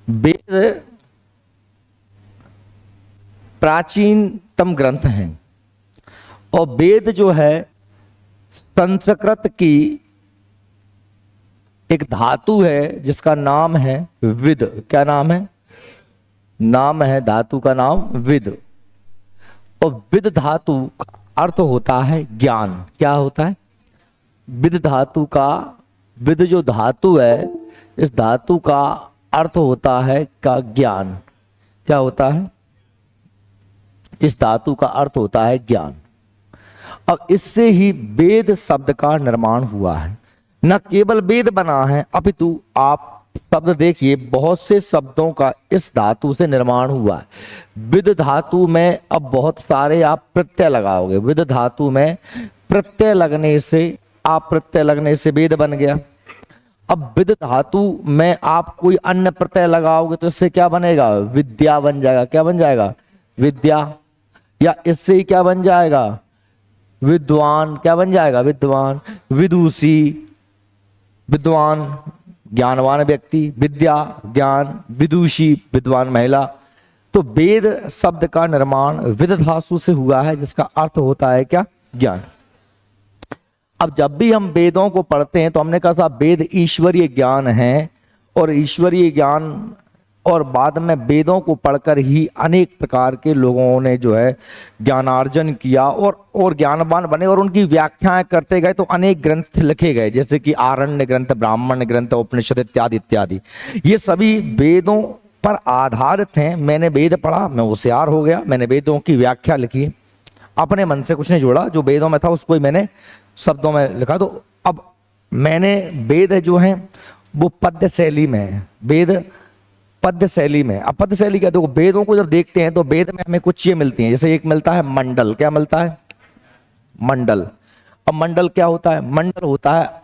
वेद प्राचीनतम ग्रंथ हैं और वेद जो है संस्कृत की एक धातु है जिसका नाम है विद। क्या नाम है? नाम है धातु का नाम विद। और विद धातु का अर्थ होता है ज्ञान। क्या होता है? विद धातु का, विद जो धातु है इस धातु का अर्थ होता है का ज्ञान। क्या होता है? इस धातु का अर्थ होता है ज्ञान। अब इससे ही वेद शब्द का निर्माण हुआ है। न केवल वेद बना है अपितु आप शब्द देखिए बहुत से शब्दों का इस धातु से निर्माण हुआ है। विद धातु में अब बहुत सारे आप प्रत्यय लगाओगे। विद धातु में प्रत्यय लगने से, आप प्रत्यय लगने से वेद बन गया। अब विद धातु में आप कोई अन्य प्रत्यय लगाओगे तो इससे क्या बनेगा? विद्या बन जाएगा। क्या बन जाएगा? विद्या। या इससे ही क्या बन जाएगा? विद्वान। क्या बन जाएगा? विद्वान। विदुषी, विद्वान ज्ञानवान व्यक्ति, विद्या ज्ञान, विदुषी विद्वान महिला। तो वेद शब्द का निर्माण विद धातु से हुआ है जिसका अर्थ होता है क्या? ज्ञान। अब जब भी हम वेदों को पढ़ते हैं तो हमने कहा था वेद ईश्वरीय ज्ञान है और ईश्वरीय ज्ञान, और बाद में वेदों को पढ़कर ही अनेक प्रकार के लोगों ने जो है ज्ञानार्जन किया और ज्ञानवान बने और उनकी व्याख्याएं करते गए तो अनेक ग्रंथ लिखे गए, जैसे कि आरण्य ग्रंथ, ब्राह्मण ग्रंथ, उपनिषद इत्यादि इत्यादि। ये सभी वेदों पर आधारित हैं। मैंने वेद पढ़ा, मैं होशियार हो गया, मैंने वेदों की व्याख्या लिखी, अपने मन से कुछ नहीं जोड़ा, जो वेदों में था उसको ही मैंने शब्दों में लिखा। तो अब मैंने वेद जो है वो पद्य शैली में है। वेद पद्य शैली में। अब पद्य शैली क्या? देखो वेदों को जब देखते हैं तो वेद में हमें कुछ चीजें मिलती हैं। जैसे एक मिलता है मंडल। क्या मिलता है? मंडल। अब मंडल क्या होता है? मंडल होता है,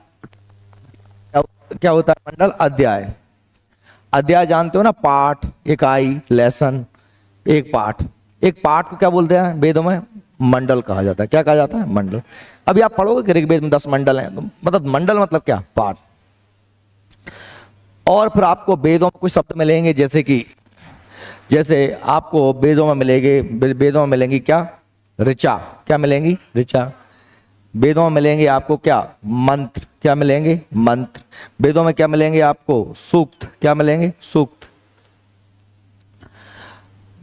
क्या होता है मंडल? अध्याय। अध्याय जानते हो ना? पाठ, इकाई, लेसन, एक पाठ। एक पाठ को क्या बोलते हैं वेदों में? मंडल कहा जाता है। क्या कहा जाता है? मंडल। अभी आप पढ़ोगे कि ऋग्वेद में 10 मंडल हैं, तो मतलब मंडल मतलब क्या? पाठ। और फिर आपको वेदों में कुछ शब्द मिलेंगे, जैसे आपको वेदों में मिलेंगी क्या? ऋचा। क्या मिलेंगी? ऋचा। वेदों में मिलेंगे आपको क्या? मंत्र। क्या मिलेंगे? मंत्र। वेदों में क्या मिलेंगे आपको? सूक्त। क्या मिलेंगे? सूक्त।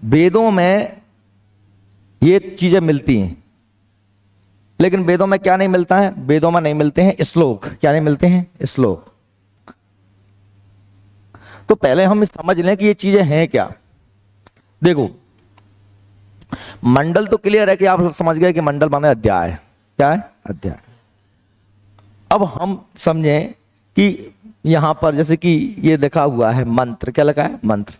वेदों में ये चीजें मिलती हैं, लेकिन वेदों में क्या नहीं मिलता है? वेदों में नहीं मिलते हैं श्लोक। क्या नहीं मिलते हैं? श्लोक। तो पहले हम समझ लें कि ये चीजें हैं क्या। देखो मंडल तो क्लियर है कि आप समझ गए कि मंडल माने अध्याय। क्या है? अध्याय। अब हम समझें कि यहां पर जैसे कि ये लिखा हुआ है मंत्र। क्या लिखा है? मंत्र।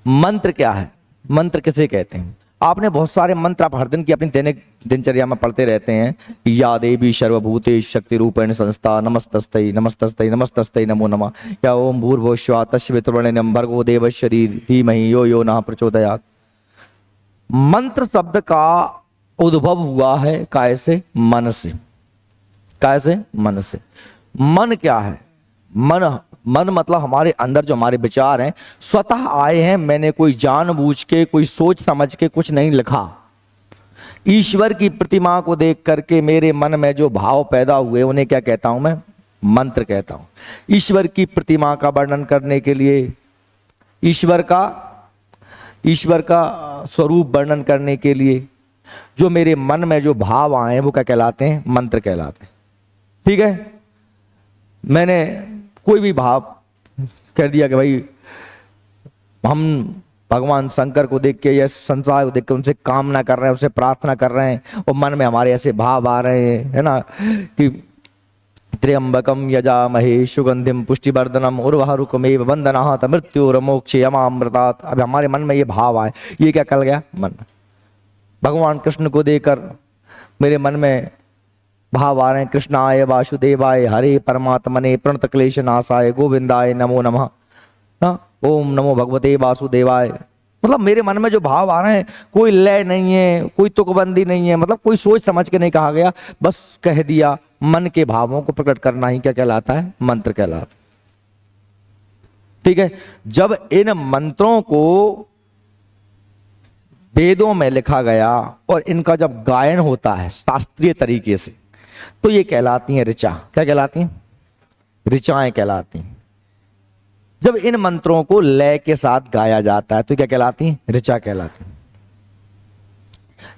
मंत्र क्या है? मंत्र किसे कहते हैं? आपने बहुत सारे मंत्र आप हर दिन की अपनी दैनिक दिनचर्या में पढ़ते रहते हैं। या देवी सर्वभूतेषु शक्ति रूपेण संस्था नमस्तस्यै नमस्तस्यै नमस्तस्यै नमो नमः। या ओम भूर्भुवस्सुः तस्य वितुर्वरेण्यं भर्गो देवस्य धीमहि यो यो नः प्रचोदयात्। मंत्र शब्द का उद्भव हुआ है कैसे? मन से। कैसे? मन से। मन क्या है? मन मतलब हमारे अंदर जो हमारे विचार हैं स्वतः आए हैं। मैंने कोई जानबूझ के, कोई सोच समझ के कुछ नहीं लिखा। ईश्वर की प्रतिमा को देख करके मेरे मन में जो भाव पैदा हुए उन्हें क्या कहता हूं मैं? मंत्र कहता हूं। ईश्वर की प्रतिमा का वर्णन करने के लिए, ईश्वर का स्वरूप वर्णन करने के लिए जो मेरे मन में जो भाव आए वो क्या कहलाते हैं? मंत्र कहलाते हैं। ठीक है? मैंने कोई भी भाव कह दिया कि भाई हम भगवान शंकर को देख के या संसार को देख के उनसे कामना कर रहे हैं, उनसे प्रार्थना कर रहे हैं, और मन में हमारे ऐसे भाव आ रहे हैं, है ना, कि त्र्यंबकम यजामहे सुगंधिम पुष्टिवर्धनम उर्वारुकमेव वंदनात् मृत्युर्मोक्षयमामृतात्। अब हमारे मन में ये भाव आए, ये क्या कल गया? मन। भगवान कृष्ण को देखकर मेरे मन में भाव आ रहे हैं, कृष्णाय वासुदेवाय हरे परमात्मने प्रणत क्लेश नाशाय गोविंदाय नमो नमः, ओम नमो भगवते वासुदेवाय। मतलब मेरे मन में जो भाव आ रहे हैं कोई लय नहीं है, कोई तुकबंदी नहीं है, मतलब कोई सोच समझ के नहीं कहा गया, बस कह दिया। मन के भावों को प्रकट करना ही क्या कहलाता है? मंत्र कहलाता। ठीक है। जब इन मंत्रों को वेदों में लिखा गया और इनका जब गायन होता है शास्त्रीय तरीके से, तो ये कहलाती हैं ऋचा। क्या कहलाती हैं? ऋचाएं कहलाती हैं। जब इन मंत्रों को लय के साथ गाया जाता है तो क्या कहलाती हैं? ऋचा कहलाती हैं।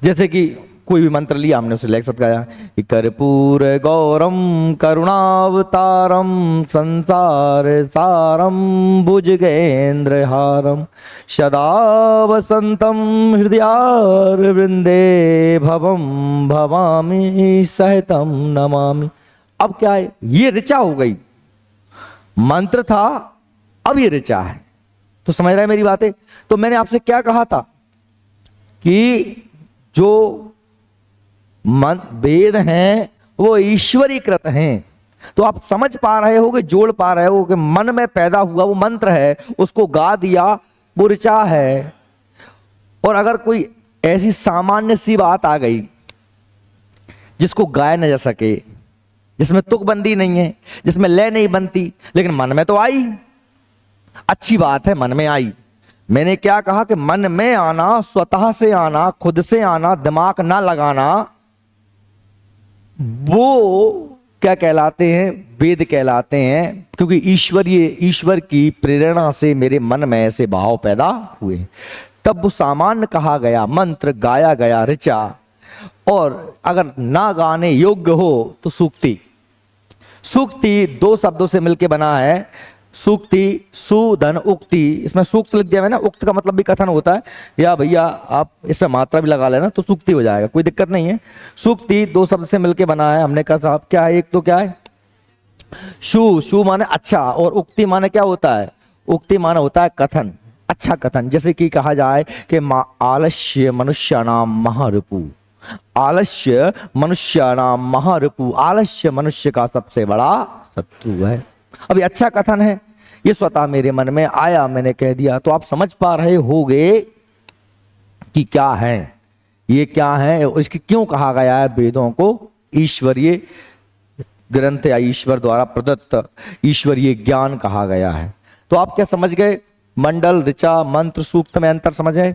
जैसे कि कोई भी मंत्र लिया हमने, उसे लय के साथ गाया कि कर्पूर गौरम करुणावतारम संसार सारम भुजगेंद्र हारम सदा वसंतम हृदयार वृंदे भवम भवामी सहितम नमामि। अब क्या है? ये ऋचा हो गई। मंत्र था, अब ये ऋचा है। तो समझ रहे हैं मेरी बातें? तो मैंने आपसे क्या कहा था कि जो वेद हैं वो ईश्वरीकृत हैं। तो आप समझ पा रहे हो कि जोड़ पा रहे हो कि मन में पैदा हुआ वो मंत्र है, उसको गा दिया, वो ऋचा है। और अगर कोई ऐसी सामान्य सी बात आ गई जिसको गाया न जा सके, जिसमें तुकबंदी नहीं है, जिसमें लय नहीं बनती, लेकिन मन में तो आई, अच्छी बात है, मन में आई। मैंने क्या कहा कि मन में आना, स्वतः से आना, खुद से आना, दिमाग ना लगाना, वो क्या कहलाते हैं? वेद कहलाते हैं। क्योंकि ईश्वर की प्रेरणा से मेरे मन में ऐसे भाव पैदा हुए, तब वो सामान्य कहा गया, मंत्र गाया गया, ऋचा। और अगर ना गाने योग्य हो तो सूक्ति। सूक्ति दो शब्दों से मिलकर बना है, सूक्ति सुधन उक्ति। इसमें सूक्त लिख दिया है ना, उक्त का मतलब भी कथन होता है, या भैया आप इस पे मात्रा भी लगा लेना तो सूक्ति हो जाएगा, कोई दिक्कत नहीं है। सूक्ति दो शब्द से मिलके बना है। हमने कहा साहब क्या है? एक तो क्या है? शु माने अच्छा, और उक्ति माने क्या होता है? उक्ति माने होता है कथन, अच्छा कथन। जैसे कि कहा जाए कि आलस्य मनुष्याणाम महारिपु, आलस्य मनुष्याणाम महारिपु, आलस्य मनुष्य का सबसे बड़ा शत्रु है। अभी अच्छा कथन है, ये स्वतः मेरे मन में आया, मैंने कह दिया। तो आप समझ पा रहे होगे कि क्या है ये, क्या है, इसकी क्यों कहा गया है वेदों को ईश्वरीय ग्रंथ या ईश्वर द्वारा प्रदत्त ईश्वरीय ज्ञान कहा गया है। तो आप क्या समझ गए? मंडल, ऋचा, मंत्र, सूक्त में अंतर समझ गए।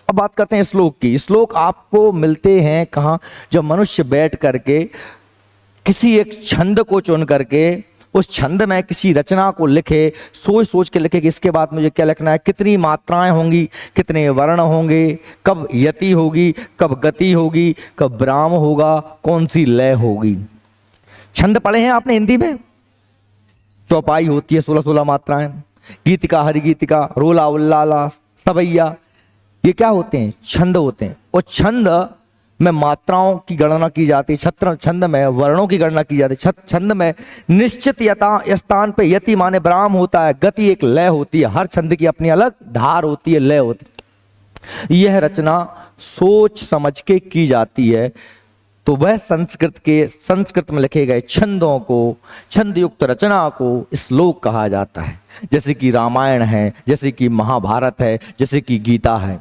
अब बात करते हैं श्लोक की। श्लोक आपको मिलते हैं कहाँ? जब मनुष्य बैठ करके किसी एक छंद को चुन करके उस छंद में किसी रचना को लिखे, सोच सोच के लिखे कि इसके बाद मुझे क्या लिखना है, कितनी मात्राएं होंगी, कितने वर्ण होंगे, कब यति होगी, कब गति होगी, कब विराम होगा, कौन सी लय होगी। छंद पढ़े हैं आपने हिंदी में? चौपाई होती है 16-16 मात्राएं, गीतिका, हरिगीतिका, रोला उल्लाला, सवैया, ये क्या होते हैं? छंद होते हैं। और छंद में मात्राओं की गणना की जाती है, छंद में वर्णों की गणना की जाती है, छंद में निश्चित स्थान पे यति माने विराम होता है, गति एक लय होती है, हर छंद की अपनी अलग धार होती है, लय होती है। यह रचना सोच समझ के की जाती है। तो वह संस्कृत में लिखे गए छंदों को, छंद युक्त रचना को श्लोक कहा जाता है। जैसे कि रामायण है, जैसे कि महाभारत है, जैसे कि गीता है।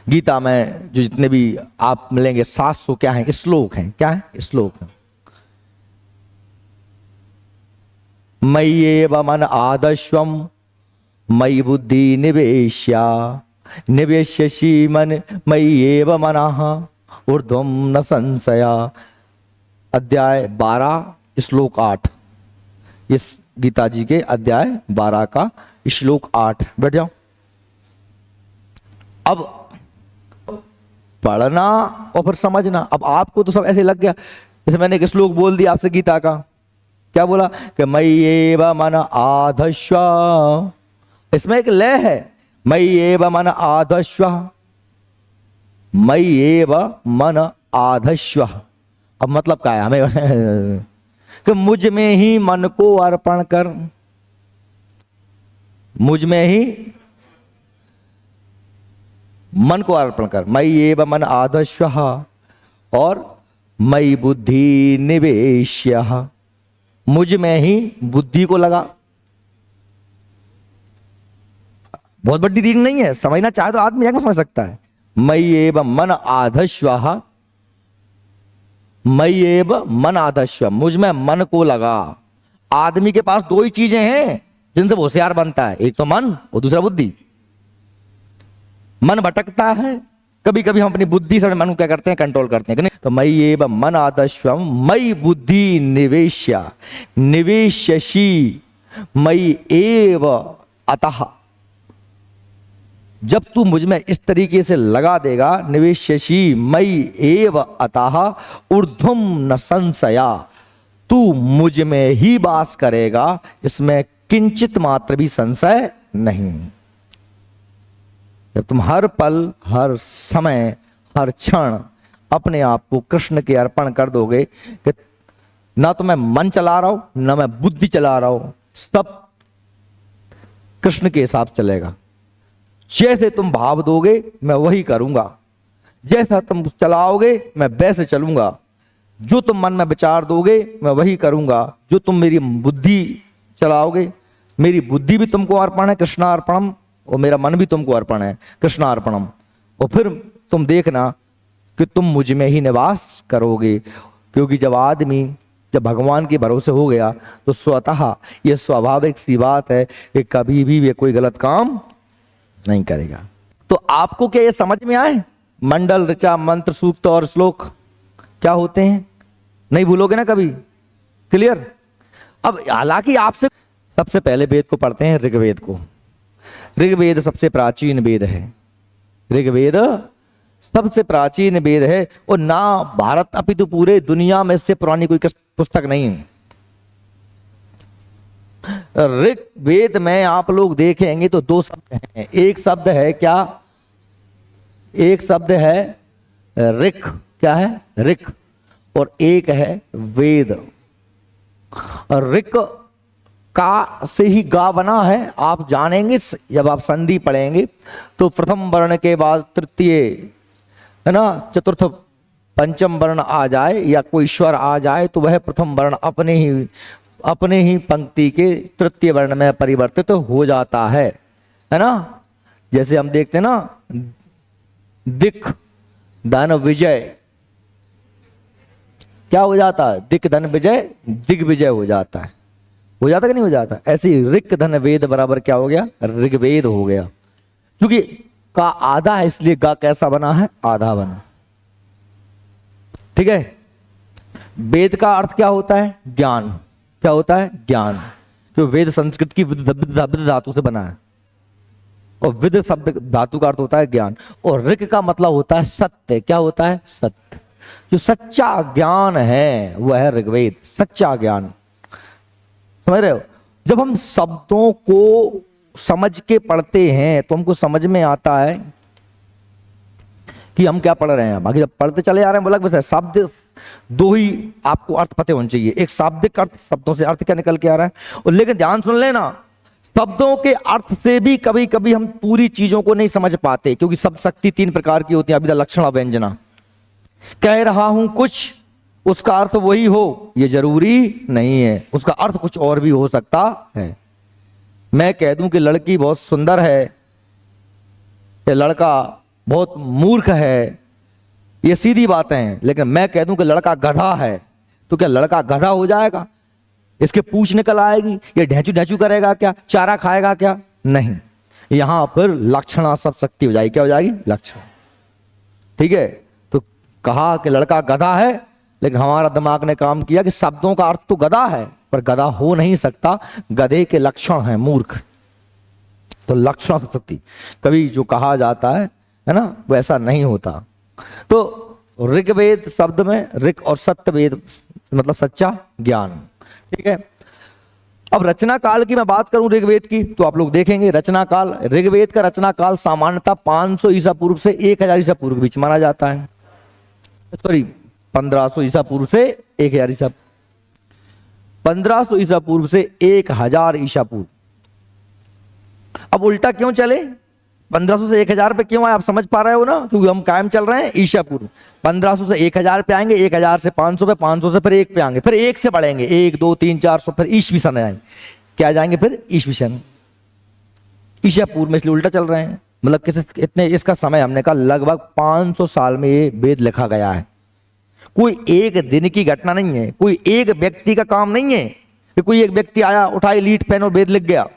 गीता में जो जितने भी आप मिलेंगे 700 क्या है? श्लोक हैं। क्या है? श्लोक है। मय्येव मन आदश्वम मयि बुद्धि निवेश्या निवेश्यसि मन मय्येव मनः ऊर्ध्वं न संशया। अध्याय 12 श्लोक 8। इस गीता जी के अध्याय 12 का श्लोक 8। बैठ जाओ। अब पढ़ना और फिर समझना। अब आपको तो सब ऐसे लग गया, जैसे मैंने एक श्लोक बोल दिया आपसे गीता का, क्या बोला कि मय्येव मन आधश्व, इसमें एक लय है, मय्येव मन आधश्व, मय्येव मन आधश्व। अब मतलब क्या है हमें? कि मुझ में ही मन को अर्पण कर, मुझ में ही मन को अर्पण कर। मय्येव मन आधश्व और मयि बुद्धि निवेश्य, मुझ में ही बुद्धि को लगा। बहुत बड़ी रीडिंग नहीं है, समझना चाहे तो आदमी जाकर समझ सकता है। मय्येव मन आधश्व, मय्येव मन आधश्व, मुझ में मन को लगा। आदमी के पास दो ही चीजें हैं, जिनसे वो होशियार बनता है, एक तो मन और दूसरा बुद्धि। मन भटकता है, कभी कभी हम अपनी बुद्धि से मन को क्या करते हैं, कंट्रोल करते हैं कि नहीं। तो मयि एव मन आदस्वम मयि बुद्धि निवेश्य निवेश्यसि मयि एव अतः। जब तू मुझ में इस तरीके से लगा देगा, निवेश्यसि मयि एव अतः ऊर्ध्वं न संशया, तू मुझ में ही वास करेगा, इसमें किंचित मात्र भी संशय नहीं। जब तुम हर पल, हर समय, हर क्षण अपने आप को कृष्ण के अर्पण कर दोगे कि ना तो मैं मन चला रहा हूं ना मैं बुद्धि चला रहा हूं, सब कृष्ण के हिसाब से चलेगा। जैसे तुम भाव दोगे मैं वही करूंगा, जैसा तुम चलाओगे मैं वैसे चलूंगा, जो तुम मन में विचार दोगे मैं वही करूंगा, जो तुम मेरी बुद्धि चलाओगे, मेरी बुद्धि भी तुमको अर्पण है कृष्णार्पणम, और मेरा मन भी तुमको अर्पण है कृष्णार्पणम। और फिर तुम देखना कि तुम मुझ में ही निवास करोगे, क्योंकि जब भगवान के भरोसे हो गया तो स्वतः ये स्वाभाविक सी बात है कि कभी भी वे कोई गलत काम नहीं करेगा। तो आपको क्या ये समझ में आए, मंडल, ऋचा, मंत्र, सूक्त और श्लोक क्या होते हैं? नहीं भूलोगे ना कभी? क्लियर? अब हालांकि आपसे सबसे पहले वेद को पढ़ते हैं, ऋग्वेद को। ऋग्वेद सबसे प्राचीन वेद है, ऋग्वेद सबसे प्राचीन वेद है, और ना भारत अपितु पूरे दुनिया में इससे पुरानी कोई पुस्तक नहीं है। ऋग्वेद में आप लोग देखेंगे तो दो शब्द हैं, एक शब्द है क्या, एक शब्द है ऋक, क्या है ऋक, और एक है वेद। ऋक का से ही गा बना है, आप जानेंगे जब आप संधि पढ़ेंगे तो प्रथम वर्ण के बाद तृतीय है ना, चतुर्थ पंचम वर्ण आ जाए या कोई स्वर आ जाए तो वह प्रथम वर्ण अपने ही पंक्ति के तृतीय वर्ण में परिवर्तित हो जाता है ना। जैसे हम देखते हैं ना, दिक धन विजय, क्या हो जाता है, दिक धन विजय दिग्विजय हो जाता है, हो जाता कि नहीं हो जाता? ऐसे ही ऋक धन वेद बराबर क्या हो गया, ऋग्वेद हो गया। क्योंकि का आधा है इसलिए गा कैसा बना है, आधा बना। ठीक है। वेद का अर्थ क्या होता है, ज्ञान। क्या होता है, ज्ञान। तो वेद संस्कृत की विद धातु से बना है, और विद शब्द धातु का अर्थ होता है ज्ञान, और ऋक का मतलब होता है सत्य। क्या होता है, सत्य। जो सच्चा ज्ञान है वह है ऋग्वेद, सच्चा ज्ञान। समझ रहे हो? जब हम शब्दों को समझ के पढ़ते हैं तो हमको समझ में आता है कि हम क्या पढ़ रहे हैं। बाकी जब पढ़ते चले जा रहे हैं बोला बस शब्द दो ही आपको अर्थ पते होने चाहिए, एक शाब्दिक अर्थ, शब्दों से अर्थ क्या निकल के आ रहा है, और लेकिन ध्यान सुन लेना, शब्दों के अर्थ से भी कभी कभी हम पूरी चीजों को नहीं समझ पाते, क्योंकि शब्द शक्ति तीन प्रकार की होती है, अभिधा लक्षणा व्यंजना। कह रहा हूं कुछ, उसका अर्थ वही हो ये जरूरी नहीं है, उसका अर्थ कुछ और भी हो सकता है। मैं कह दूं कि लड़की बहुत सुंदर है, ये लड़का बहुत मूर्ख है, ये सीधी बातें हैं, लेकिन मैं कह दूं कि लड़का गधा है, तो क्या लड़का गधा हो जाएगा? इसके पूंछ निकल आएगी, ये ढेंचू ढेंचू करेगा क्या, चारा खाएगा क्या? नहीं, यहां पर लक्षणा सब शक्ति हो जाएगी। क्या हो जाएगी, लक्षण। ठीक है। तो कहा कि लड़का गधा है, लेकिन हमारा दिमाग ने काम किया कि शब्दों का अर्थ तो गधा है, पर गधा हो नहीं सकता, गधे के लक्षण है मूर्ख। तो लक्षण सब शक्ति कभी जो कहा जाता है ना, वैसा नहीं होता। तो ऋग्वेद शब्द में ऋक और सत्यवेद मतलब सच्चा ज्ञान। ठीक है। अब रचना काल की मैं बात करूं ऋग्वेद की, तो आप लोग देखेंगे रचना काल, ऋग्वेद का रचना काल सामान्यतः 500 ईसा पूर्व से 1000 ईसा पूर्व के बीच माना जाता है। सॉरी, 1500 ईसा पूर्व से 1000 ईसा, 1500 ईसा पूर्व से 1000 ईसा पूर्व। अब उल्टा क्यों चले, 1500 से 1000 पे क्यों आए, आप समझ पा रहे हो ना? क्योंकि हम कायम चल रहे हैं ईसा पूर्व। 1500 से 1000 पे आएंगे, 1000 से 500 पे, 500 से फिर 1 पे आएंगे, फिर 1 से बढ़ेंगे, 1 2 3 400, फिर ईस्वी सन आएंगे। क्या जाएंगे फिर, ईस्वी सन। ईसा पूर्व में इसलिए उल्टा चल रहे हैं, मतलब किस इतने इसका समय हमने कहा लगभग 500 साल में ये वेद लिखा गया है। कोई एक दिन की घटना नहीं है, कोई एक व्यक्ति का काम नहीं है कि कोई एक व्यक्ति आया, उठाई लीट पेन और वेद लिख गया।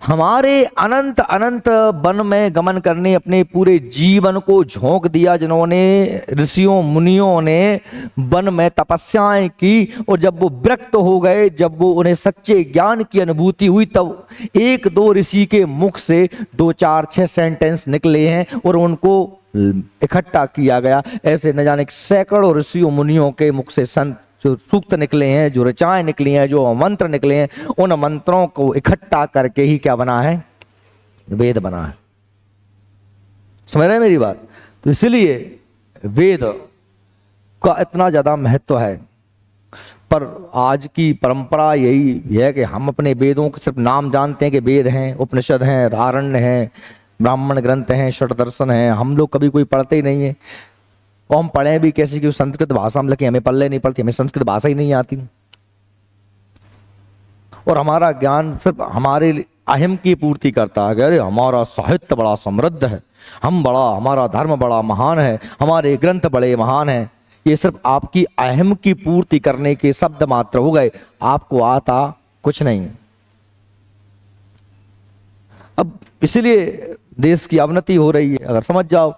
हमारे अनंत अनंत वन में गमन करने अपने पूरे जीवन को झोंक दिया, जिन्होंने ऋषियों मुनियों ने वन में तपस्याएं की, और जब वो विरक्त हो गए, जब वो उन्हें सच्चे ज्ञान की अनुभूति हुई, तब एक दो ऋषि के मुख से 2 4 6 सेंटेंस निकले हैं और उनको इकट्ठा किया गया। ऐसे न जाने सैकड़ों ऋषियों मुनियों के मुख से संत जो सूक्त निकले हैं, जो ऋचाएं निकली हैं, जो मंत्र निकले हैं, उन मंत्रों को इकट्ठा करके ही क्या बना है? वेद बना है। समझ रहे हैं मेरी बात? तो इसलिए वेद का इतना ज्यादा महत्व है। पर आज की परंपरा यही है कि हम अपने वेदों के सिर्फ नाम जानते हैं कि वेद हैं, उपनिषद हैं, आरण्य हैं, ब्राह्मण ग्रंथ हैं, षट्दर्शन हैं। हम लोग कभी कोई पढ़ते ही नहीं है, और हम पढ़े भी कैसे कि संस्कृत भाषा में, लेकिन हमें पढ़ले नहीं पड़ती, हमें संस्कृत भाषा ही नहीं आती, और हमारा ज्ञान सिर्फ हमारे अहम की पूर्ति करता है कि अरे हमारा साहित्य बड़ा समृद्ध है, हमारा धर्म बड़ा महान है, हमारे ग्रंथ बड़े महान हैं। ये सिर्फ आपकी अहम की पूर्ति करने के शब्द मात्र हो गए, आपको आता कुछ नहीं। अब इसलिए देश की अवनति हो रही है। अगर समझ जाओ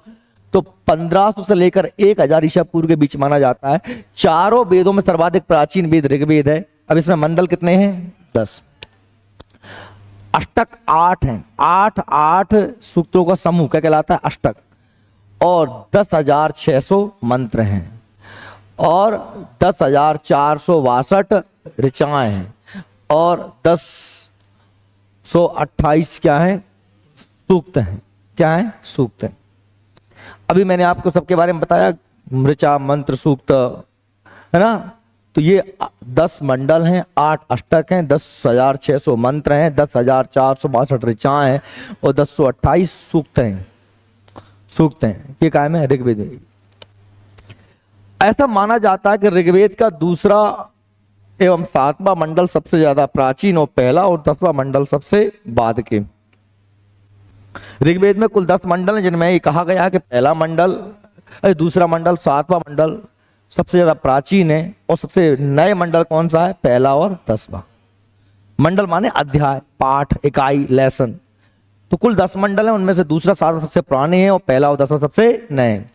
तो 1500 से लेकर 1000 ईसा पूर्व के बीच माना जाता है। चारों वेदों में सर्वाधिक प्राचीन वेद ऋग्वेद है। अब इसमें मंडल कितने हैं? 10। अष्टक 8 हैं। 8 सूक्तों का समूह क्या कहलाता है? अष्टक। और 10,600 मंत्र हैं, और 10,462 ऋचाएं हैं, और 10,128 क्या है? सूक्त हैं। क्या है? सूक्त हैं। अभी मैंने आपको सबके बारे में बताया, ऋचा, मंत्र, सूक्त, है ना? तो ये 10 मंडल हैं, 8 अष्टक हैं, 10,600 मंत्र हैं, 10,462 ऋचाएं हैं, और 10,128 सूक्त हैं। सूक्त हैं ये कायम है ऋग्वेद में। ऐसा माना जाता है कि ऋग्वेद का दूसरा एवं 7वां मंडल सबसे ज्यादा प्राचीन, और पहला और 10वां मंडल सबसे बाद के। ऋग्वेद में कुल 10 मंडल हैं, जिनमें ये कहा गया है कि पहला मंडल, दूसरा मंडल, 7वां मंडल सबसे ज्यादा प्राचीन है, और सबसे नए मंडल कौन सा है? पहला और 10वां। मंडल माने अध्याय, पाठ, इकाई, लेसन। तो कुल 10 मंडल हैं, उनमें से दूसरा 7वां सबसे पुराने हैं, और पहला और 10वां सबसे नए।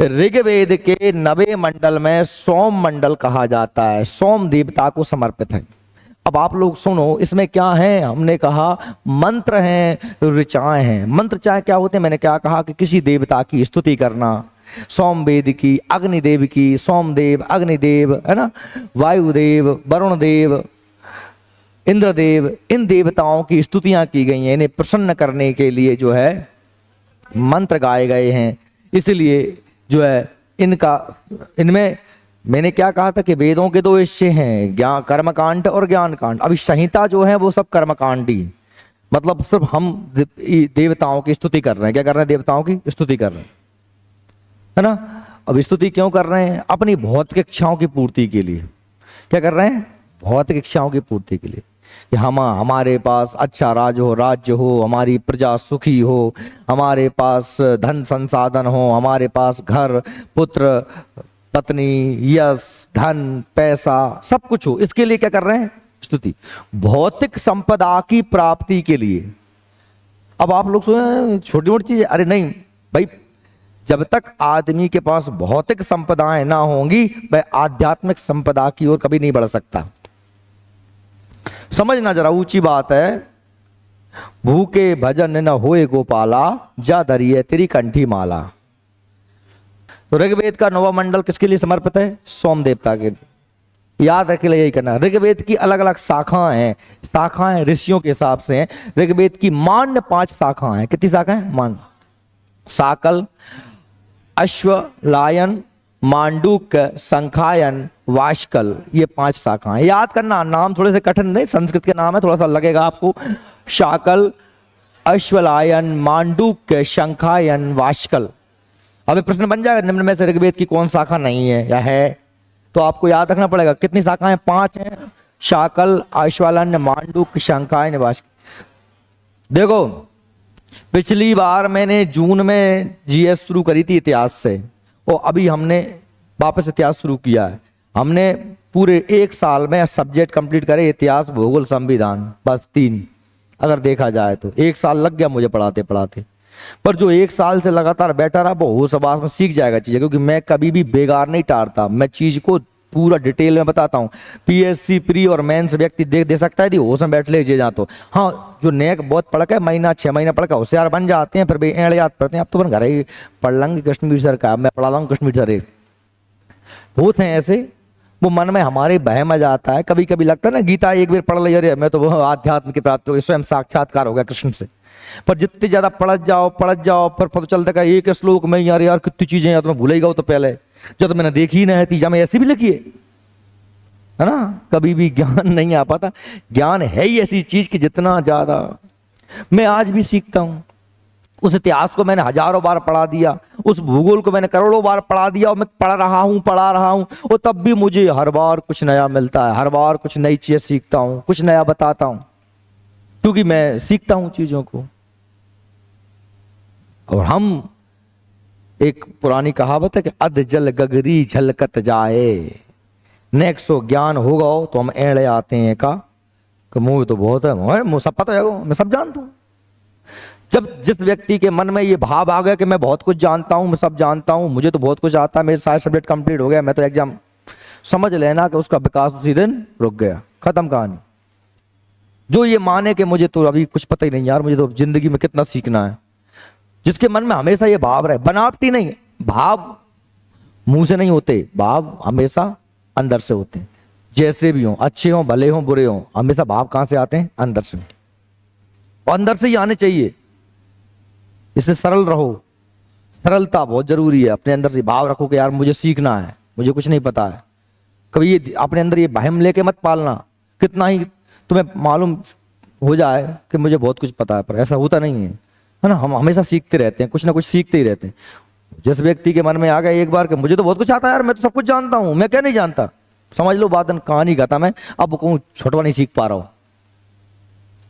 ऋग्वेद के 90 मंडल में सोम मंडल कहा जाता है, सोम देवता को समर्पित है। अब आप लोग सुनो, इसमें क्या है? हमने कहा मंत्र हैं, ऋचाएं हैं। मंत्र चाहे क्या होते हैं? मैंने क्या कहा कि किसी देवता की स्तुति करना, सोमवेद की, अग्निदेव की, सोमदेव, अग्निदेव, है ना, वायुदेव, वरुण देव, इंद्रदेव, इन देवताओं की स्तुतियां की गई हैं। इन्हें प्रसन्न करने के लिए जो है मंत्र गाए गए हैं। इसलिए जो है इनमें मैंने क्या कहा था कि वेदों के 2 हिस्से हैं, ज्ञान, कर्मकांड और ज्ञान कांड। अभी संहिता जो है वो सब कर्मकांड ही, मतलब सिर्फ हम देवताओं की स्तुति कर रहे हैं। क्या कर रहे हैं? देवताओं की स्तुति कर रहे हैं, है ना। अब स्तुति क्यों कर रहे हैं? अपनी भौतिक इच्छाओं की पूर्ति के लिए। क्या कर रहे हैं? भौतिक इच्छाओं की पूर्ति के लिए, कि हमारे पास अच्छा राज्य हो, हमारी प्रजा सुखी हो, हमारे पास धन संसाधन हो, हमारे पास घर, पुत्र, पत्नी, यश, धन, पैसा, सब कुछ हो। इसके लिए क्या कर रहे हैं? स्तुति। भौतिक संपदा की प्राप्ति के लिए। अब आप लोग सुने छोटी मोटी चीज, अरे नहीं भाई, जब तक आदमी के पास भौतिक संपदाएं ना होंगी, वह आध्यात्मिक संपदा की ओर कभी नहीं बढ़ सकता। समझना जरा, ऊंची बात है। भूखे भजन न होए गोपाला, जा धरिए तेरी कंठी माला। तो ऋग्वेद का 9वां मंडल किसके लिए समर्पित है? सोम देवता के लिए। याद रख ले, यही करना। ऋग्वेद की अलग अलग शाखाएं हैं। शाखाएं ऋषियों के हिसाब से हैं। ऋग्वेद की मान्य 5 शाखाएं हैं। कितनी शाखाएं? मान्य। साकल, अश्वलायन, मांडूक्य, संखायन, वाष्कल, ये 5 शाखाएं। याद करना, नाम थोड़े से कठिन नहीं, संस्कृत के नाम है, थोड़ा सा लगेगा आपको। शाकल, अश्वलायन, मांडूक्य, संखायन, वाष्कल। अभी प्रश्न बन जाएगा निम्न में से ऋग्वेद की कौन शाखा नहीं है या है, तो आपको याद रखना पड़ेगा। कितनी शाखाएं? 5 हैं। शाकल, अश्वलायन, मांडूक्य, संखायन, वाष्कल। देखो, पिछली बार मैंने जून में जीएस शुरू करी थी इतिहास से, और अभी हमने वापस इतिहास शुरू किया है। हमने पूरे 1 साल में सब्जेक्ट कंप्लीट करे, इतिहास, भूगोल, संविधान, बस 3। अगर देखा जाए तो 1 साल लग गया मुझे पढ़ाते पढ़ाते, पर जो 1 साल से लगातार बैठा रहा वो होश हवास में सीख जाएगा चीजें, क्योंकि मैं कभी भी बेकार नहीं टारता, मैं चीज को पूरा डिटेल में बताता हूँ। पीएससी प्री और मेंस व्यक्ति देख दे सकता है यदि होश में बैठ ले जे जा तो। हाँ, जो नेक बहुत पढ़ के महीना 6 महीना पढ़ के होशियार बन जाते हैं, फिर भी एड़ याद पढ़ते हैं। अब तो अपन घर ही पढ़ लेंगे कश्मीर सर का, मैं पढ़ा लाऊंगा कश्मीर सर एक। होते हैं ऐसे, वो मन में हमारे बहम आ जाता है। कभी कभी लगता है ना गीता एक बार पढ़ ली, अरे मैं तो वो आध्यात्म की प्राप्ति हो गई, स्वयं साक्षात्कार हो गया कृष्ण से। पर जितने ज्यादा पढ़त जाओ फिर पता चलता है एक श्लोक में यार कितनी चीजें यार तुम्हें भूल ही गया तो पहले, जब तो मैंने देखी ही नहीं, तीजा में ऐसी भी लिखी है ना। कभी भी ज्ञान नहीं आ पाता। ज्ञान है ही ऐसी चीज कि जितना ज्यादा मैं आज भी सीखता हूं, उस इतिहास को मैंने हजारों बार पढ़ा दिया, उस भूगोल को मैंने करोड़ों बार पढ़ा दिया, और मैं पढ़ा रहा हूं, और तब भी मुझे हर बार कुछ नया मिलता है, हर बार कुछ नई चीज सीखता हूं, कुछ नया बताता हूं, क्योंकि मैं सीखता हूं चीजों को। और हम, एक पुरानी कहावत है कि अध जल गगरी झलकत जाए, नेक सो ज्ञान होगा तो हम एड़े आते हैं का मुंह तो बहुत है, मुझे सब पता है, मैं सब जानता हूं। जब जिस व्यक्ति के मन में ये भाव आ गया कि मैं बहुत कुछ जानता हूं, मैं सब जानता हूं, मुझे तो बहुत कुछ आता है, मेरे सारे सब्जेक्ट कंप्लीट हो गया, मैं तो एग्जाम, समझ लेना कि उसका विकास उसी दिन रुक गया, खत्म कहानी। जो ये माने कि मुझे तो अभी कुछ पता ही नहीं यार, मुझे तो जिंदगी में कितना सीखना है, जिसके मन में हमेशा ये भाव रहे, बनावटी नहीं, भाव मुंह से नहीं होते, भाव हमेशा अंदर से होते हैं। जैसे भी हो, अच्छे हो भले हो बुरे हो, हमेशा भाव कहां से आते हैं? अंदर से, और अंदर से ही आने चाहिए। इससे सरल रहो, सरलता बहुत जरूरी है। अपने अंदर से भाव रखो कि यार मुझे सीखना है, मुझे कुछ नहीं पता है। कभी ये अपने अंदर ये बहम लेके मत पालना, कितना ही तुम्हें मालूम हो जाए कि मुझे बहुत कुछ पता है, पर ऐसा होता नहीं है ना। हम हमेशा सीखते रहते हैं, कुछ ना कुछ सीखते ही रहते हैं। जिस व्यक्ति के मन में आ गया एक बार कि मुझे तो बहुत कुछ आता है यार, मैं तो सब कुछ जानता हूं, मैं क्या नहीं जानता, समझ लो बात कहानी खत्म है। अब कहूं छोटवा नहीं सीख पा रहा हूं,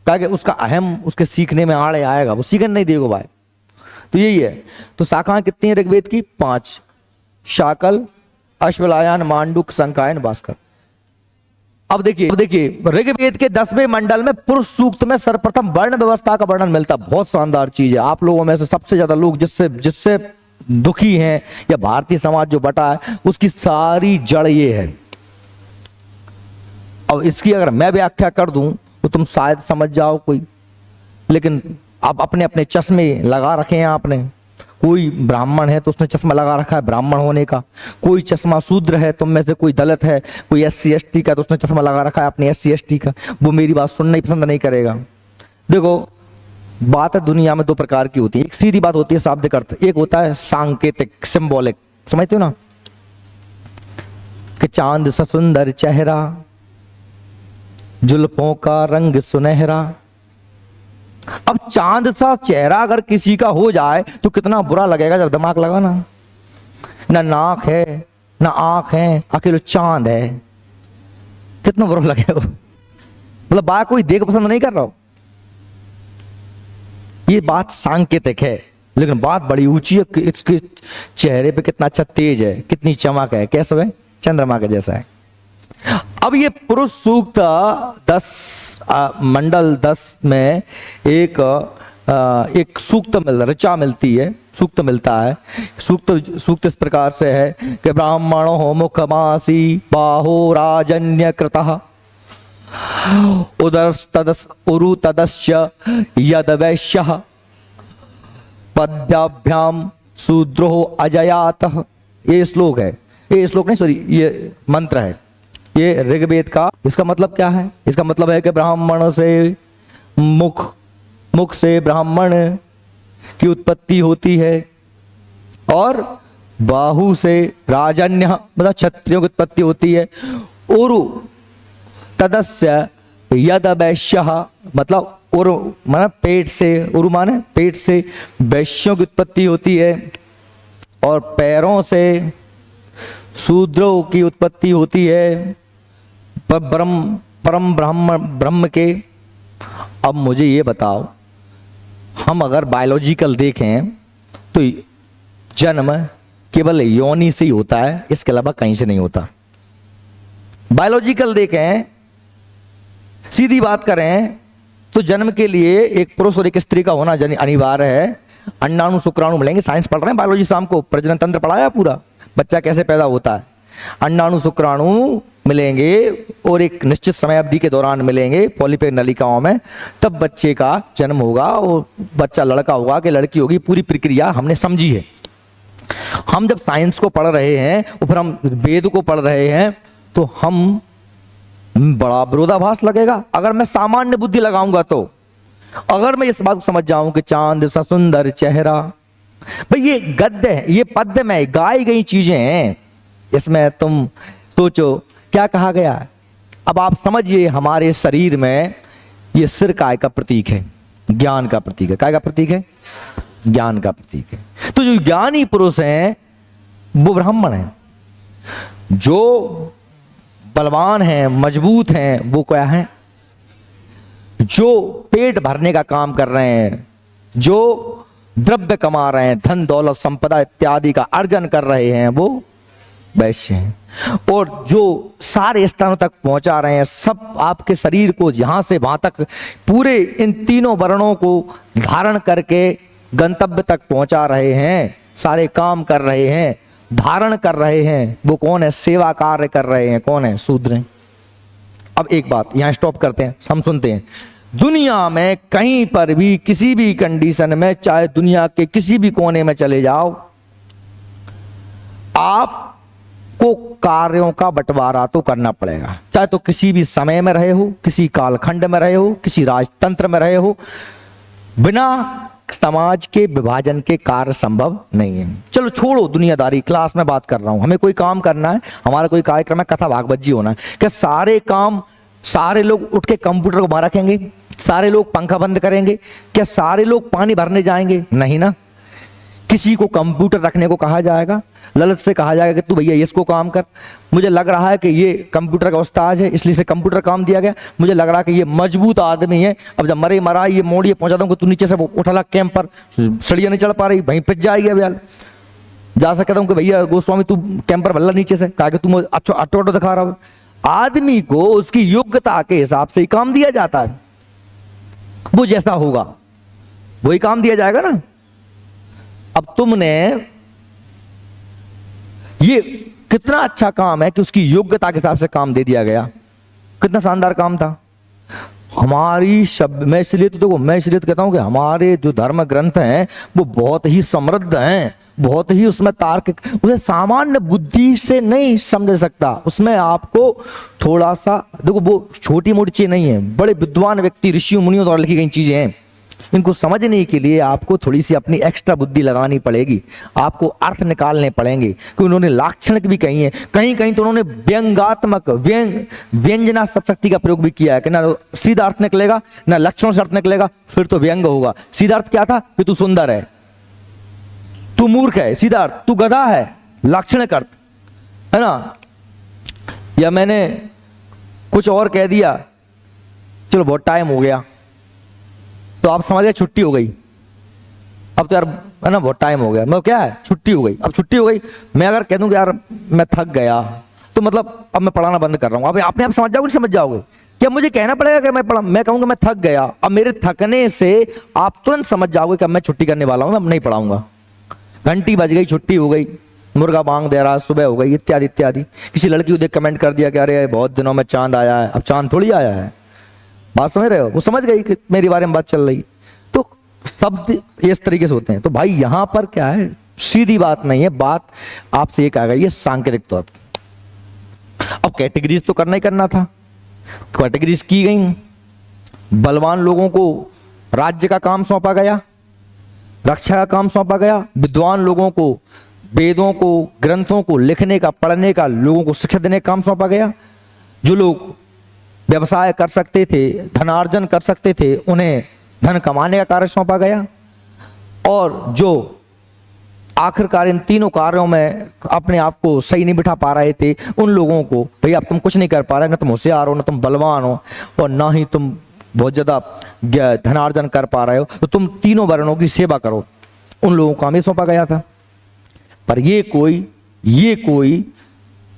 क्या कि उसका अहम उसके सीखने में आड़े आएगा, वो सीखने नहीं देगा भाई। तो यही है। तो शाखाएं कितनी है ऋग्वेद की? 5, शाकल, अश्वलायन, मांडुक, संकायन, भास्कर। अब देखिए ऋग्वेद के 10वें मंडल में पुरुष सूक्त में सर्वप्रथम वर्ण व्यवस्था का वर्णन मिलता है। बहुत शानदार चीज है। आप लोगों में से सबसे ज्यादा लोग जिससे दुखी हैं, या भारतीय समाज जो बटा है, उसकी सारी जड़ ये है। अब इसकी अगर मैं व्याख्या कर दूं तो तुम शायद समझ जाओ कोई, लेकिन आप अपने अपने चश्मे लगा रखे हैं आपने। कोई ब्राह्मण है तो उसने चश्मा लगा रखा है ब्राह्मण होने का, कोई चश्मा शूद्र है, तुम में से कोई दलित है, कोई SC ST का, तो उसने चश्मा लगा रखा है अपने SC ST का। वो मेरी बात सुनना ही पसंद नहीं करेगा। देखो बात है, दुनिया में 2 प्रकार की होती है। एक सीधी बात होती है शाब्दिक अर्थ, एक होता है सांकेतिक, सिंबॉलिक। समझते हो ना कि चांद सा सुंदर चेहरा, जुल्फों का रंग सुनहरा। अब चांद सा चेहरा अगर किसी का हो जाए तो कितना बुरा लगेगा, जब दिमाग लगाना। ना नाक है ना आंख है, अकेले चांद है, कितना बुरा लगेगा। मतलब बात कोई देख पसंद नहीं कर रहा हो, ये बात सांकेतिक है। लेकिन बात बड़ी ऊंची है कि इसके चेहरे पे कितना अच्छा तेज है, कितनी चमक है, कैसा है? चंद्रमा के जैसा है। अब ये पुरुष सूक्त 10 मंडल 10 में एक सूक्त ऋचा मिलती है, सूक्त मिलता है। सूक्त इस प्रकार से है कि ब्राह्मणो मुखमासी बाहो राजन्य कृतः उरु तदस्य यद वैश्यः पद्याभ्याम शूद्रो अजयातः। ये श्लोक है, ये श्लोक नहीं सॉरी, ये मंत्र है, ये ऋग्वेद का। इसका मतलब क्या है? इसका मतलब है कि ब्राह्मण से मुख से ब्राह्मण की उत्पत्ति होती है, और बाहु से राजन्य मतलब क्षत्रियों की उत्पत्ति होती है। उरु तदस्य यद वैश्यः मतलब उरु माने पेट से, उरु माने पेट से वैश्यों की उत्पत्ति होती है, और पैरों से शूद्रों की उत्पत्ति होती है परम ब्रह्म के। अब मुझे ये बताओ, हम अगर बायोलॉजिकल देखें तो जन्म केवल योनि से ही होता है, इसके अलावा कहीं से नहीं होता। बायोलॉजिकल देखें, सीधी बात करें तो जन्म के लिए एक पुरुष और एक स्त्री का होना अनिवार्य है। अंडाणु शुक्राणु मिलेंगे, साइंस पढ़ रहे हैं बायोलॉजी, शाम को प्रजनन तंत्र पढ़ाया पूरा, बच्चा कैसे पैदा होता है। अंडाणु शुक्राणु मिलेंगे और एक निश्चित समय अवधि के दौरान मिलेंगे पॉलीपेग नलिकाओं में, तब बच्चे का जन्म होगा और बच्चा लड़का होगा कि लड़की होगी। पूरी प्रक्रिया हमने समझी है। हम जब साइंस को पढ़ रहे हैं और फिर हम वेद को पढ़ रहे हैं तो हम बड़ा विरोधाभास लगेगा। अगर मैं सामान्य बुद्धि लगाऊंगा तो, अगर मैं इस बात को समझ जाऊं कि चांद सा सुंदर चेहरा, भाई ये गद्य है, ये पद्य में गाई गई चीजें हैं, इसमें तुम सोचो क्या कहा गया है। अब आप समझिए हमारे शरीर में ये सिर काय का प्रतीक है, ज्ञान का प्रतीक है। काय का प्रतीक है? ज्ञान का प्रतीक है। तो जो ज्ञानी पुरुष हैं वो ब्राह्मण हैं, जो बलवान हैं, मजबूत हैं, वो क्या है? जो पेट भरने का काम कर रहे हैं, जो द्रव्य कमा रहे हैं, धन दौलत संपदा इत्यादि का अर्जन कर रहे हैं, वो वैश्य हैं। और जो सारे स्थानों तक पहुंचा रहे हैं, सब आपके शरीर को यहां से वहां तक पूरे इन तीनों वर्णों को धारण करके गंतव्य तक पहुंचा रहे हैं, सारे काम कर रहे हैं, धारण कर रहे हैं, वो कौन है? सेवा कार्य कर रहे हैं। कौन है? शूद्र हैं। अब एक बात यहां स्टॉप करते हैं, हम सुनते हैं। दुनिया में कहीं पर भी किसी भी कंडीशन में, चाहे दुनिया के किसी भी कोने में चले जाओ, आपको कार्यों का बंटवारा तो करना पड़ेगा। चाहे तो किसी भी समय में रहे हो, किसी कालखंड में रहे हो, किसी राजतंत्र में रहे हो, बिना समाज के विभाजन के कार्य संभव नहीं है। चलो छोड़ो दुनियादारी, क्लास में बात कर रहा हूं। हमें कोई काम करना है, हमारा कोई कार्यक्रम है, कथा भागवत जी होना है, क्या सारे काम सारे लोग उठ के कंप्यूटर को वहां रखेंगे? सारे लोग पंखा बंद करेंगे? क्या सारे लोग पानी भरने जाएंगे? नहीं ना। किसी को कंप्यूटर रखने को कहा जाएगा, ललित से कहा जाएगा कि तू भैया इसको काम कर। मुझे लग रहा है कि ये कंप्यूटर का उस्ताद है, इसलिए से कंप्यूटर काम दिया गया। मुझे लग रहा है कि ये मजबूत आदमी है, अब जब मरे मरा ये मोड़िए पहुंचा दूंगा, तू नीचे से उठा कैंप पर, सड़िया नहीं चढ़ पा रही, वहीं पिच जाएगी। अब यार जा सकता हूँ कि भैया गोस्वामी तू कैंप पर भल्ला नीचे से, कहा कि तुम अच्छा अटो दिखा रहा हो। आदमी को उसकी योग्यता के हिसाब से ही काम दिया जाता है, वो जैसा होगा वही काम दिया जाएगा ना। अब तुमने ये कितना अच्छा काम है कि उसकी योग्यता के हिसाब से काम दे दिया गया, कितना शानदार काम था। हमारी शब्द, मैं इसलिए तो देखो, मैं इसलिए तो कहता हूं कि हमारे जो धर्म ग्रंथ हैं वो बहुत ही समृद्ध हैं, बहुत ही उसमें तार्किक, उसे सामान्य बुद्धि से नहीं समझ सकता। उसमें आपको थोड़ा सा देखो, वो छोटी मोटी चीज नहीं है, बड़े विद्वान व्यक्ति ऋषियों मुनियों द्वारा लिखी गई चीजें हैं। इनको समझने के लिए आपको थोड़ी सी अपनी एक्स्ट्रा बुद्धि लगानी पड़ेगी, आपको अर्थ निकालने पड़ेंगे। कि उन्होंने लाक्षणिक भी कही है, कहीं कहीं तो उन्होंने व्यंगात्मक व्यंजना शक्ति का प्रयोग भी किया है कि ना सीधा अर्थ निकलेगा ना लक्षण से अर्थ निकलेगा, फिर तो व्यंग होगा। सीधा अर्थ क्या था कि तू सुंदर है, तू मूर्ख है, सीधा अर्थ तू गधा है, लाक्षणिक अर्थ है ना। या मैंने कुछ और कह दिया, चलो बहुत टाइम हो गया, तो आप समझ गए छुट्टी हो गई। अब तो यार है ना बहुत टाइम हो गया, मतलब क्या है छुट्टी हो गई। अब छुट्टी हो गई, मैं अगर कह दूं कि यार मैं थक गया, तो मतलब अब मैं पढ़ाना बंद कर रहा हूं। अब आपने आप समझ जाओगे, नहीं समझ जाओगे? क्या मुझे कहना पड़ेगा कि मैं कहूंगा मैं थक गया, अब मेरे थकने से आप तुरंत समझ जाओगे कि अब मैं छुट्टी करने वाला हूं, मैं नहीं पढ़ाऊंगा। घंटी बज गई, छुट्टी हो गई, मुर्गा बांग दे रहा, सुबह हो गई, इत्यादि इत्यादि। किसी लड़की को देख कमेंट कर दिया कि अरे बहुत दिनों में चांद आया है, अब चांद थोड़ी आया है। बात समझ रहे हो? वो समझ गई कि मेरे बारे में बात चल रही। तो शब्द इस तरीके से होते हैं। तो भाई यहां पर क्या है, सीधी बात नहीं है, बात आपसे ये कहा गई है सांकेतिक तौर पर। अब कैटेगरीज तो करना ही करना था, कैटेगरीज की गई। बलवान लोगों को राज्य का काम सौंपा गया, रक्षा का काम सौंपा गया। विद्वान लोगों को वेदों को, ग्रंथों को लिखने का, पढ़ने का, लोगों को शिक्षा देने का काम सौंपा गया। जो लोग व्यवसाय कर सकते थे, धनार्जन कर सकते थे, उन्हें धन कमाने का कार्य सौंपा गया। और जो आखिरकार इन तीनों कार्यों में अपने आप को सही नहीं बिठा पा रहे थे, उन लोगों को भाई अब तुम कुछ नहीं कर पा रहे, ना तुम होशियार हो, ना तुम बलवान हो, और ना ही तुम बहुत ज्यादा धनार्जन कर पा रहे हो, तो तुम तीनों वर्णों की सेवा करो। उन लोगों को काम सौंपा गया था। पर ये कोई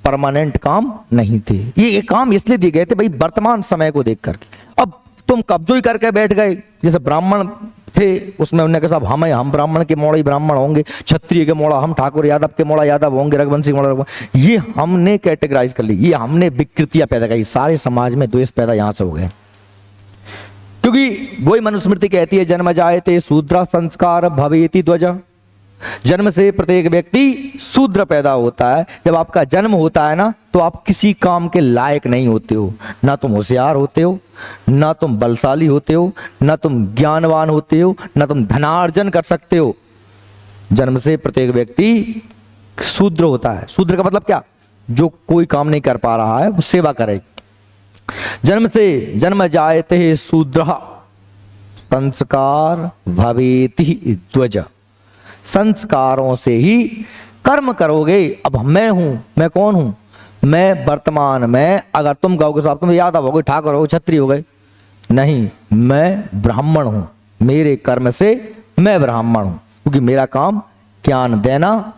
परमानेंट काम नहीं थे। ये काम इसलिए दिए गए थे भाई वर्तमान समय को देख करके। अब तुम कब्जो ही करके बैठ गए। जैसे ब्राह्मण थे उसमें उन्होंने कहा साहब हम ब्राह्मण के मोड़ा ही ब्राह्मण होंगे, क्षत्रिय के मोड़ा हम, ठाकुर यादव के मोड़ा यादव होंगे, रघुवंशी के मोड़ा, ये हमने कैटेगराइज कर ली, ये हमने विकृतियां पैदा की, सारे समाज में द्वेष पैदा यहां से हो गए। क्योंकि वही मनुस्मृति कहती है जन्म जायते शूद्र संस्कार भवेति ध्वज, जन्म से प्रत्येक व्यक्ति शूद्र पैदा होता है। जब आपका जन्म होता है ना तो आप किसी काम के लायक नहीं होते हो, ना तुम होशियार होते हो, ना तुम बलशाली होते हो, ना तुम ज्ञानवान होते हो, ना तुम धनार्जन कर सकते हो। जन्म से प्रत्येक व्यक्ति शूद्र होता है। शूद्र का मतलब क्या? जो कोई काम नहीं कर पा रहा है वो सेवा करे। जन्म से जन्म जायते शूद्र संस्कार भवेति ध्वज, संस्कारों से ही कर्म करोगे। अब मैं हूं, मैं कौन हूं? मैं वर्तमान में, अगर तुम कहोगे साहब तुम यादव हो गए, ठाकुर हो गए, क्षत्रिय हो गए, नहीं, मैं ब्राह्मण हूं। मेरे कर्म से मैं ब्राह्मण हूं, क्योंकि मेरा काम ज्ञान देना,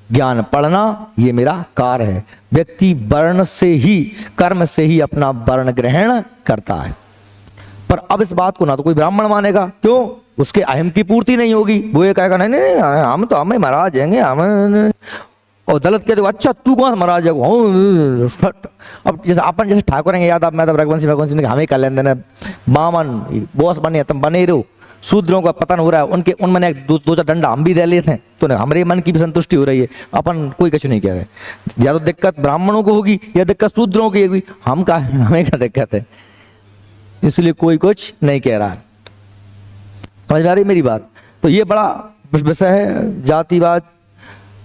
ज्ञान पढ़ना, ये मेरा कार्य है। व्यक्ति वर्ण से ही, कर्म से ही अपना वर्ण ग्रहण करता है। पर अब इस बात को ना तो कोई ब्राह्मण मानेगा, क्यों? उसके अहम की पूर्ति नहीं होगी। वो ये कहेगा नहीं नहीं हम तो हमें महाराज हैंगे, हम। और दलित कहते अच्छा तू कौन महाराज है? अब जैसे अपन जैसे ठाकुर हैं याद आप, मैं तो रघुवंशी ने हमें कर लेते ना, बामन बॉस बने, तुम बने रहो। शूद्रों का पतन हो रहा है, उनके उन मन दो चार डंडा हम भी दे लेते हैं तो हमारे मन की भी संतुष्टि हो रही है। अपन कोई कुछ नहीं कह रहे। या तो दिक्कत ब्राह्मणों को होगी या दिक्कत शूद्रों की होगी, हम का हमें क्या दिक्कत है? इसलिए कोई कुछ नहीं कह रहा है। समझ में आ रही मेरी बात? तो ये बड़ा विषय है, जातिवाद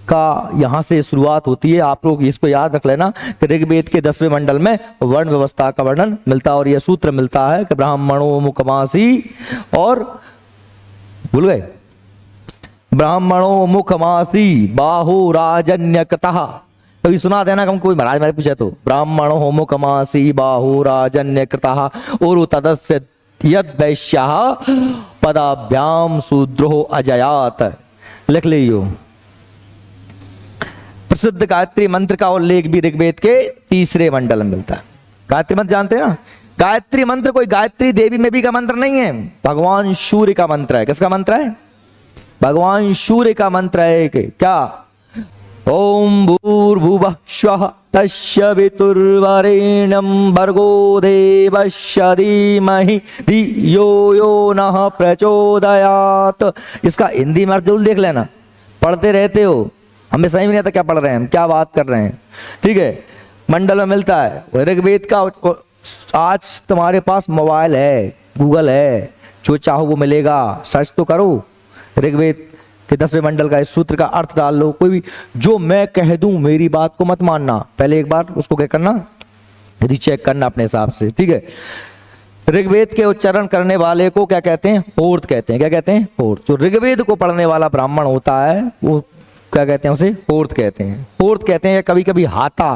का यहाँ से शुरुआत होती है। आप लोग इसको याद रख लेना कि ऋग्वेद के 10वें मंडल में वर्ण व्यवस्था का वर्णन मिलता है और यह सूत्र मिलता है कि ब्राह्मणों मुखमासी, और भूल गए, ब्राह्मणों मुखमासी बाहु राजन्यकृतः। कभी सुना देना कि हम कोई महाराज मेरे पूछे तो, ब्राह्मणों मुखमासी बाहु राजन्यकृतः और तदस्य यद वैश्यः पदाभ्याम शूद्रो अजयात। लिख लीजिए। प्रसिद्ध गायत्री मंत्र का उल्लेख भी ऋग्वेद के 3रे मंडल में मिलता है। गायत्री मंत्र जानते हैं ना? गायत्री मंत्र कोई गायत्री देवी में भी का मंत्र नहीं है, भगवान सूर्य का मंत्र है। किसका मंत्र है? भगवान सूर्य का मंत्र है। क्या? ओम भूर्भुवः स्वः तस्य वितुर्वरेण्यं भर्गो देवस्य धीमहि धियो यो नः प्रचोदयात्। इसका हिंदी में अर्थ जरूर देख लेना, पढ़ते रहते हो, हमें समझ नहीं आता क्या पढ़ रहे हैं हम, क्या बात कर रहे हैं। ठीक है, मंडल में मिलता है ऋग्वेद का। आज तुम्हारे पास मोबाइल है, गूगल है, जो चाहो वो मिलेगा, सर्च तो करो। ऋग्वेद के 10वें मंडल का इस सूत्र का अर्थ डाल लो। कोई भी जो मैं कह दूं मेरी बात को मत मानना, पहले एक बार उसको क्या करना, रीचेक करना अपने हिसाब से। ठीक है, ऋग्वेद के उच्चारण करने वाले को क्या कहते हैं? होर्त कहते हैं। क्या कहते हैं? होर्त। जो ऋग्वेद को पढ़ने वाला ब्राह्मण होता है वो क्या कहते हैं? उसे होर्त कहते हैं। होर्त कहते हैं, या कभी कभी हाता,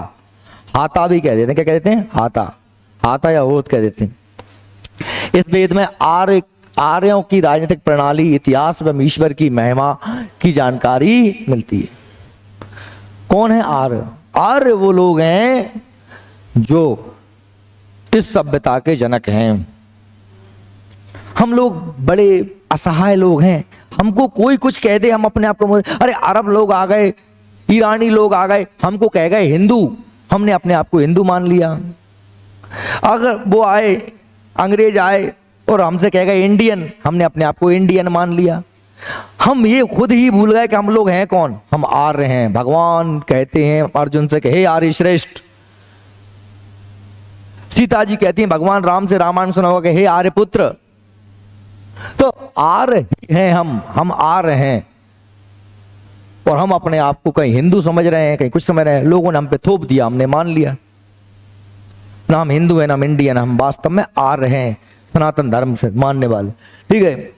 हाता भी कह देते हैं। क्या कह देते हैं? हाता, हाता या होर्त कह देते हैं। इस वेद में आर्यों की राजनीतिक प्रणाली, इतिहास एवं ईश्वर की महिमा की जानकारी मिलती है। कौन है आर्य? आर्य वो लोग हैं जो इस सभ्यता के जनक हैं। हम लोग बड़े असहाय लोग हैं, हमको कोई कुछ कह दे हम अपने आप को, अरे अरब लोग आ गए, ईरानी लोग आ गए, हमको कह गए हिंदू, हमने अपने आप को हिंदू मान लिया। अगर वो आए, अंग्रेज आए और हमसे कह गए इंडियन, हमने अपने आप को इंडियन मान लिया। हम ये खुद ही भूल गए कि हम लोग हैं कौन? हम आर्य हैं। भगवान कहते हैं अर्जुन से कि हे आर्य श्रेष्ठ। सीता जी कहती हैं भगवान राम से, रामायण सुना होगा कि हे आर्य पुत्र। तो आर्य हैं हम आर्य हैं, और हम अपने आप को कहीं हिंदू समझ रहे हैं, कहीं कुछ समझ रहे हैं। लोगों ने हम पे थोप दिया, हमने मान लिया। ना हम हिंदू हैं ना हम इंडियन, हम वास्तव में आर्य हैं, सनातन धर्म से मानने वाले। ठीक है,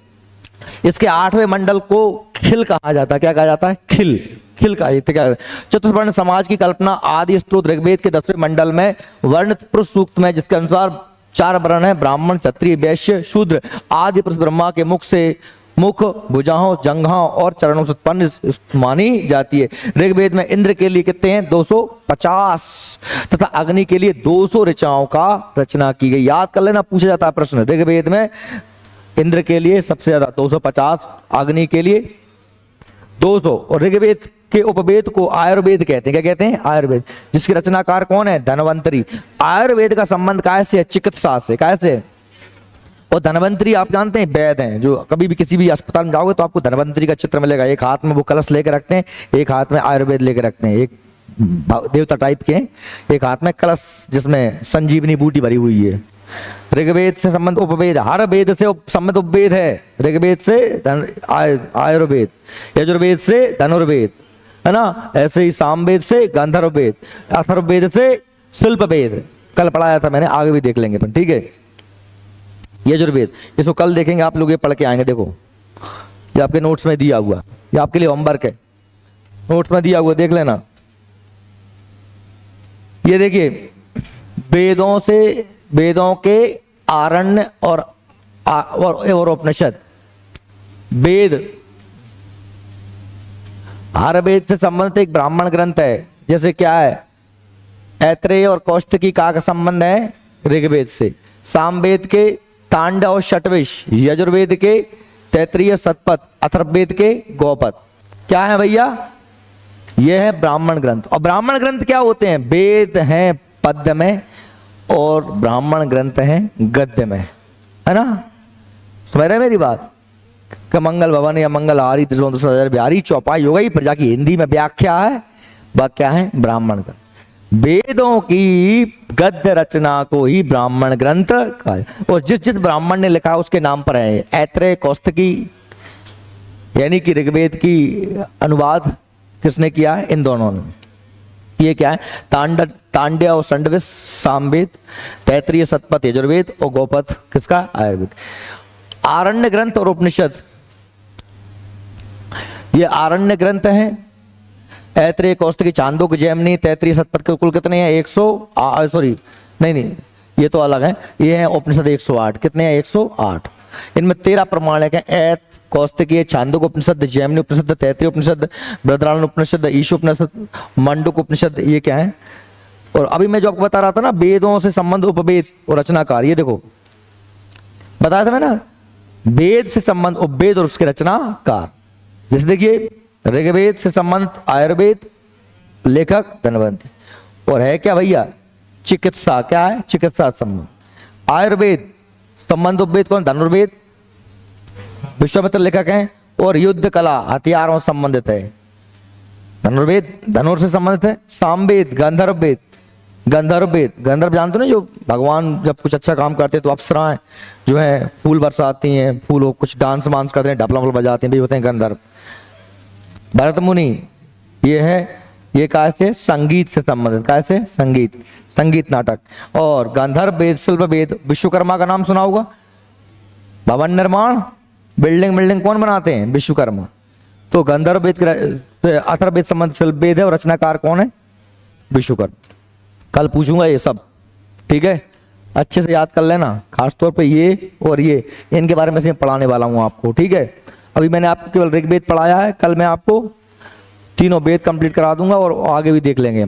इसके 8वें मंडल को खिल कहा जाता है। क्या कहा जाता है? खिल। खिल का चतुर्वर्ण समाज की कल्पना आदि स्त्रोत ऋग्वेद के 10वें मंडल में वर्णित पुरुष सूक्त में, जिसके अनुसार 4 वर्ण है, ब्राह्मण, क्षत्रिय, वैश्य, शूद्र। आदि पुरुष ब्रह्मा के मुख से मुख, भुजाओं, जंघाओं और चरणों से उत्पन्न मानी जाती है। ऋग्वेद में इंद्र के लिए कितने हैं? 250 तथा अग्नि के लिए 200 ऋचाओं का रचना की गई। याद कर लेना, पूछा जाता है प्रश्न। ऋग्वेद में इंद्र के लिए सबसे ज्यादा 250, अग्नि के लिए 200। और ऋग्वेद के उपवेद को आयुर्वेद कहते हैं। क्या कहते हैं? आयुर्वेद। जिसके रचनाकार कौन है? धन्वंतरी। आयुर्वेद का संबंध कैसे है? चिकित्सा से। कैसे? और धन्वंतरी आप जानते हैं वैद हैं, जो कभी भी किसी भी अस्पताल में जाओगे तो आपको धन्वंतरी का चित्र मिलेगा। एक हाथ में वो कलश लेकर रखते हैं, एक हाथ में आयुर्वेद लेकर रखते हैं। एक देवता टाइप के हैं, एक हाथ में कलश जिसमें संजीवनी बूटी भरी हुई है। ऋग्वेद से संबंध उपवेद, हर वेद से संबंध उपवेद है। ऋग्वेद से आयुर्वेद, यजुर्वेद से धनुर्वेद, है ना। ऐसे ही सामवेद से गांधर्ववेद, अथर्ववेद से शिल्पवेद। कल पढ़ाया था मैंने, आगे भी देख लेंगे अपन, ठीक है। यजुर्वेद, इसको कल देखेंगे आप लोग, ये पढ़ के आएंगे। देखो ये आपके नोट्स में दिया हुआ, ये आपके लिए होमवर्क है, नोट्स में दिया हुआ, देख लेना। ये देखिए, वेदों से, वेदों के आरण्य और उपनिषद। वेद, हर वेद से संबंधित एक ब्राह्मण ग्रंथ है। जैसे क्या है? ऐत्रेय और कौशिकी का संबंध है ऋग्वेद से। सामवेद के तांडव और शतविश, यजुर्वेद के तैत्रीय शतपथ, अथर्ववेद के गौपद। क्या है भैया? यह है ब्राह्मण ग्रंथ। और ब्राह्मण ग्रंथ क्या होते हैं? वेद हैं पद्य में और ब्राह्मण ग्रंथ हैं गद्य में, है ना। समझ रहे मेरी बात? कि मंगल भवन या मंगल हारी बिहारी चौपाई हो गई, प्रजा की हिंदी में व्याख्या है, वह क्या है? ब्राह्मण ग्रंथ। वेदों की गद्य रचना को ही ब्राह्मण ग्रंथ कहा है। और जिस जिस ब्राह्मण ने लिखा उसके नाम पर है। ऐत्रेय, कौशिकी, यानी कि ऋग्वेद की अनुवाद किसने किया है? इन दोनों ने। ये क्या है? तांड्य और संडविस सामवेद, तैत्रीय शतपथ यजुर्वेद और गौपथ किसका? आयुर्वेद। आरण्य ग्रंथ और उपनिषद, ये आरण्य ग्रंथ हैं। ऐत्रेय, कौशिकी, चांदोक, जैमिनी, तैत्रीय शतपथ के कुल कितने हैं? 100, सॉरी नहीं, ये तो अलग है। ये है उपनिषद 108। कितने हैं? 108। इनमें 13 प्रमाणक हैं। ऐत, कौशिकी, छांदोक उपनिषद, जैमिनी उपनिषद, तैत्रीय उपनिषद, बृहदारण्य उपनिषद, ईश उपनिषद, मंडूक उपनिषद। ये क्या है? और अभी मैं जो आपको बता रहा था ना, वेदों से संबंध उपवेद और रचनाकार, ये देखो बताया था मैं ना, वेद से संबंध उपवेद और उसके रचनाकार। जैसे देखिए, ऋग्वेद से संबंधित आयुर्वेद, लेखक धन्वंतरी। और है क्या भैया? चिकित्सा। क्या है? चिकित्सा संबंध। आयुर्वेद संबंध उपवेद कौन? धनुर्वेद, विश्वामित्र लेखक हैं। और युद्ध कला, हथियारों से संबंधित है धनुर्वेद, धनुर से संबंधित है। सामवेद, गंधर्ववेद, गंधर्व जानते हो ना, जो भगवान जब कुछ अच्छा काम करते हैं तो अप्सराएं जो है फूल बरसाती हैं, फूल, कुछ डांस वांस करते हैं, ढपला बजाते हैं, भी होते हैं गंधर्व। भरत मुनि, ये है, ये कैसे? संगीत से संबंधित। कैसे? संगीत, संगीत नाटक। और गंधर्व वेद, शिल्प वेद, विश्वकर्मा का नाम सुना होगा। भवन निर्माण, बिल्डिंग कौन बनाते हैं? विश्वकर्मा। तो गंधर्व वेद, अथर्ववेद संबंधित शिल्प वेद है और रचनाकार कौन है? विश्वकर्मा। कल पूछूंगा ये सब, ठीक है। अच्छे से याद कर लेना, खासतौर पे ये और ये, इनके बारे में से पढ़ाने वाला हूँ आपको, ठीक है। अभी मैंने आपको केवल ऋग्वेद पढ़ाया है, कल मैं आपको तीनों वेद कंप्लीट करा दूंगा और आगे भी देख लेंगे।